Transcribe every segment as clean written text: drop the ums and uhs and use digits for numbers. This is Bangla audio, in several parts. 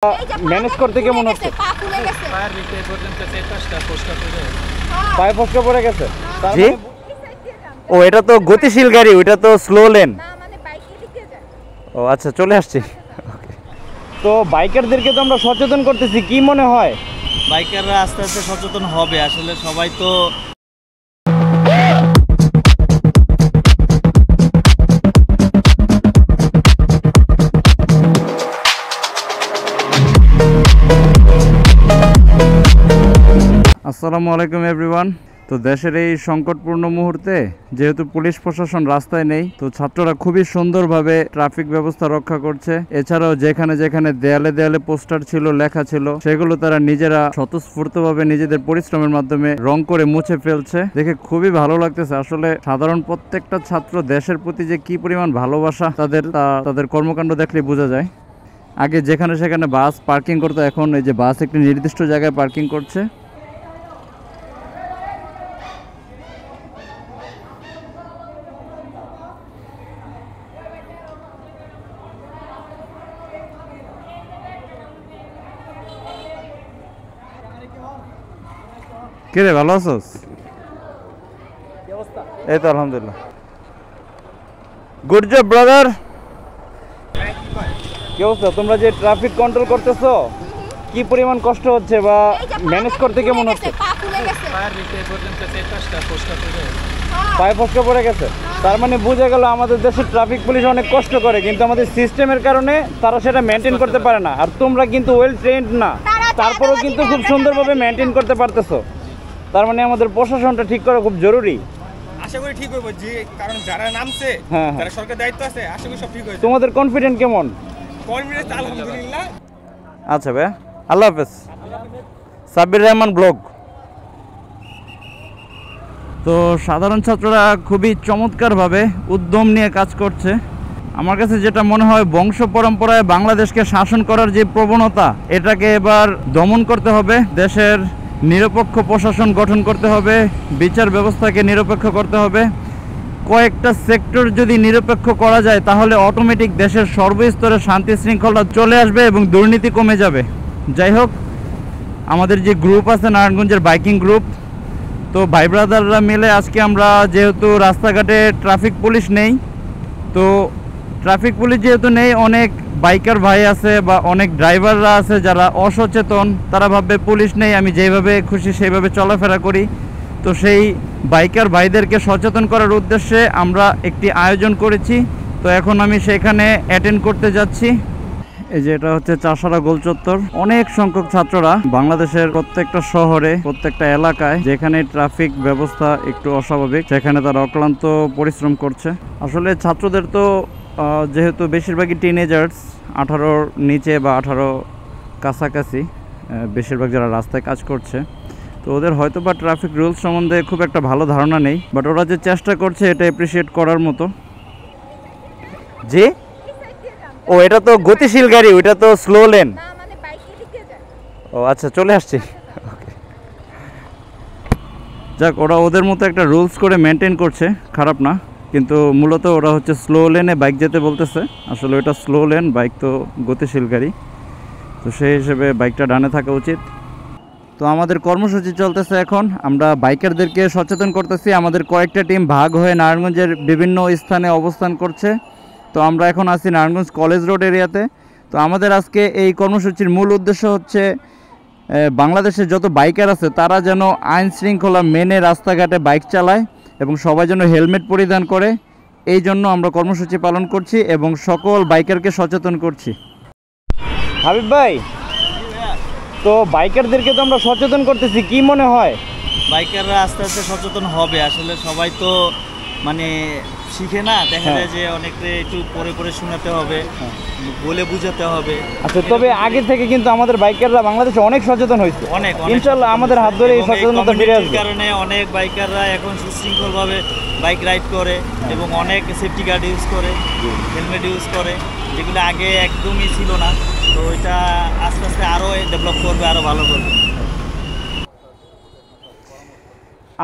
ম্যানেজ করতে কেমন হচ্ছে? পায়ে ফসকা পড়ে গেছে। জি, ও এটা তো গতিশীল গাড়ি, ওইটা তো স্লো লেন। ও আচ্ছা, চলে আসছি। তো বাইকারদেরকে তো আমরা সচেতন করতেছি, কি মনে হয়? বাইকাররা আস্তে আস্তে সচেতন হবে, আসলে সবাই তো আসসালামু আলাইকুম এভরিওয়ান। তো দেশের এই সংকটপূর্ণ মুহূর্তে যেহেতু পুলিশ প্রশাসন রাস্তায় নেই, তো ছাত্ররা খুবই সুন্দরভাবে ট্রাফিক ব্যবস্থা রক্ষা করছে। এছাড়াও যেখানে যেখানে দেয়ালে দেয়ালে পোস্টার ছিল, লেখা ছিল, সেগুলো তারা নিজেরা স্বতঃস্ফূর্তভাবে নিজেদের পরিশ্রমের মাধ্যমে রং করে মুছে ফেলছে। দেখে খুবই ভালো লাগতেছে। আসলে সাধারণ প্রত্যেকটা ছাত্র দেশের প্রতি যে কি পরিমাণ ভালোবাসা তাদের কর্মকাণ্ড দেখলে বোঝা যায়। আগে যেখানে সেখানে বাস পার্কিং করতো, এখন এই যে বাস একটি নির্দিষ্ট জায়গায় পার্কিং করছে। কে রে, ভালো আছোস? এই তো আলহামদুলিল্লাহ, গুড জব ব্রাদার। কি অবস্থা? তোমরা যে ট্রাফিক কন্ট্রোল করতেছো, কি পরিমাণ কষ্ট হচ্ছে বা ম্যানেজ করতে কেমন হচ্ছে? পায়ে ফসকা পড়ে গেছে। তার মানে বোঝা গেল আমাদের দেশের ট্রাফিক পুলিশ অনেক কষ্ট করে, কিন্তু আমাদের সিস্টেমের কারণে তারা সেটা মেনটেন করতে পারে না। আর তোমরা কিন্তু ওয়েল ট্রেন্ড না, তারপরেও কিন্তু খুব সুন্দরভাবে মেনটেন করতে পারতেছো। তার মানে আমাদের প্রশাসনটা ঠিক করা খুব জরুরি। আশা করি ঠিক হবে, যে কারণ যারা নামছে তারা সরকার দায়িত্ব আছে, আশা করি সব ঠিক হবে। তোমাদের কনফিডেন্ট কেমন? কনফিডেন্স আলহামদুলিল্লাহ। আচ্ছা ভাই, আল্লাহ হাফেজ। সাব্বির রহমান ব্লগ। তো সাধারণ ছাত্ররা খুবই চমৎকারভাবে উদ্যম নিয়ে কাজ করছে। আমার কাছে যেটা মনে হয়, বংশ পরম্পরায় বাংলাদেশকে শাসন করার যে প্রবণতা, এটাকে এবার দমন করতে হবে। দেশের নিরপেক্ষ প্রশাসন গঠন করতে হবে, বিচার ব্যবস্থাকে নিরপেক্ষ করতে হবে। কয়েকটা সেক্টর যদি নিরপেক্ষ করা যায়, তাহলে অটোমেটিক দেশের সর্বস্তরে শান্তি শৃঙ্খলা চলে আসবে এবং দুর্নীতি কমে যাবে। যাই হোক, আমাদের যে গ্রুপ আছে নারায়ণগঞ্জের বাইকিং গ্রুপ, তো ভাই ব্রাদাররা মিলে আজকে আমরা, যেহেতু রাস্তাঘাটে ট্রাফিক পুলিশ নেই, তো ট্রাফিক পুলিশ যেহেতু নেই, অনেক বাইকার ভাই আছে বা অনেক ড্রাইভাররা আছে যারা অসচেতন। তারা ভাববে পুলিশ নেই, আমি যেভাবে খুশি সেইভাবে চলাফেরা করি। তো সেই বাইকার ভাইদেরকে সচেতন করার উদ্দেশ্যে আমরা একটি আয়োজন করেছি। তো এখন আমি সেখানে অ্যাটেন্ড করতে যাচ্ছি। এই যে এটা হচ্ছে চাষারা গোল চত্বর। অনেক সংখ্যক ছাত্ররা বাংলাদেশের প্রত্যেকটা শহরে, প্রত্যেকটা এলাকায় যেখানে ট্রাফিক ব্যবস্থা একটু অস্বাভাবিক, সেখানে তারা অক্লান্ত পরিশ্রম করছে। আসলে ছাত্রদের তো যেহেতু বেশিরভাগই টিনেজার্স, 18-র নিচে বা 18 কাছাকাছি বেশিরভাগ যারা রাস্তায় কাজ করছে, তো ওদের হয়তো বা ট্রাফিক রুলস সম্বন্ধে খুব একটা ভালো ধারণা নেই। বাট ওরা যে চেষ্টা করছে, এটা অ্যাপ্রিসিয়েট করার মতো। জি, ও এটা তো গতিশীল গাড়ি, ওইটা তো স্লো লেন। ও আচ্ছা, চলে আসছি। যাক, ওরা ওদের মতো একটা রুলস করে মেনটেন করছে, খারাপ না। কিন্তু মূলত ওরা হচ্ছে স্লো লেনে বাইক যেতে বলতেছে। আসলে ওটা স্লো লেন, বাইক তো গতিশীল গাড়ি, তো সেই হিসেবে বাইকটা ডানে থাকা উচিত। তো আমাদের কর্মসূচি চলতেছে এখন। আমরা বাইকারদেরকে সচেতন করতেছি। আমাদের কয়েকটা টিম ভাগ হয়ে নারায়ণগঞ্জের বিভিন্ন স্থানে অবস্থান করছে। তো আমরা এখন আছি নারায়ণগঞ্জ কলেজ রোড এরিয়াতে। তো আমাদের আজকে এই কর্মসূচির মূল উদ্দেশ্য হচ্ছে বাংলাদেশের যত বাইকার আছে তারা যেন আইন শৃঙ্খলা মেনে রাস্তাঘাটে বাইক চালায় এবং সবাই যেন হেলমেট পরিধান করে। এই জন্য আমরা কর্মসূচি পালন করছি এবং সকল বাইকারকে সচেতন করছি। হাবিব ভাই, তো বাইকারদেরকে তো আমরা সচেতন করতেছি, কি মনে হয়? বাইকাররা আস্তে আস্তে সচেতন হবে, আসলে সবাই তো মানে শিখে না, দেখা যায় যে অনেকটা একটু পরে পরে শোনাতে হবে, বলে বুঝাতে হবে। আচ্ছা, তবে আগে থেকে কিন্তু আমাদের বাইকাররা বাংলাদেশে অনেক সচেতন হয়েছে। অনেক ইনশাআল্লাহ আমাদের হাত ধরে এই সচেতনতা ফিরে আসবে। কারণে অনেক বাইকাররা এখন সুশৃঙ্খলভাবে বাইক রাইড করে এবং অনেক সেফটি গার্ড ইউজ করে, হেলমেট ইউজ করে, যেগুলো আগে একদমই ছিল না। তো এটা আস্তে আস্তে আরও ডেভেলপ করবে, আরও ভালো করবে।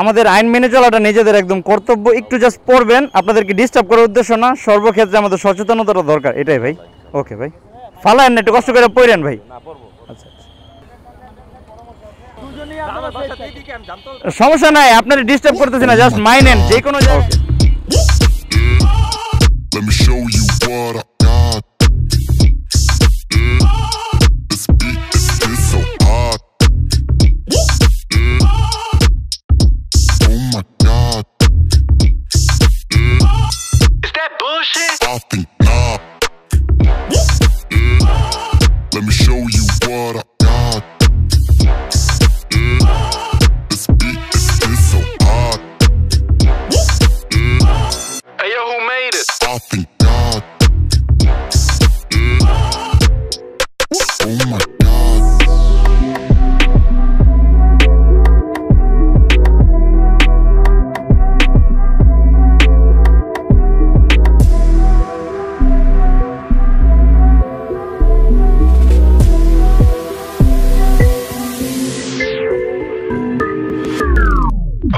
আমাদের আইন মেনে চলাটা নিজেদের একদম কর্তব্য। একটু জাস্ট পড়বেন, আপনাদেরকে ডিস্টার্ব করার উদ্দেশ্য না। সর্বক্ষেত্রে আমাদের সচেতনতাটা দরকার, এটাই ভাই। ওকে ভাই, ফালায়েন না, একটু কষ্ট করে পড়েন ভাই। আচ্ছা সমস্যা নাই, আপনার ডিস্টার্ব করতেছি না, জাস্ট মাইনেন যে কোনো জায়গায়। Let me show you what I got. This beat is so hot. Oh my God. Is that bullshit? I think not. Let me show you what I got. This beat is so hot. Hey yo, who made it? I think God. Oh my God.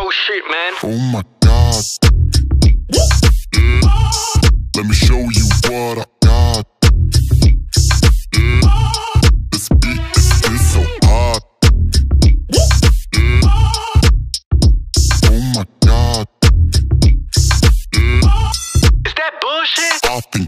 Oh shit, man. Oh my God. Let me show you what I got. This beat is so hot. Oh my God. Is that bullshit? I think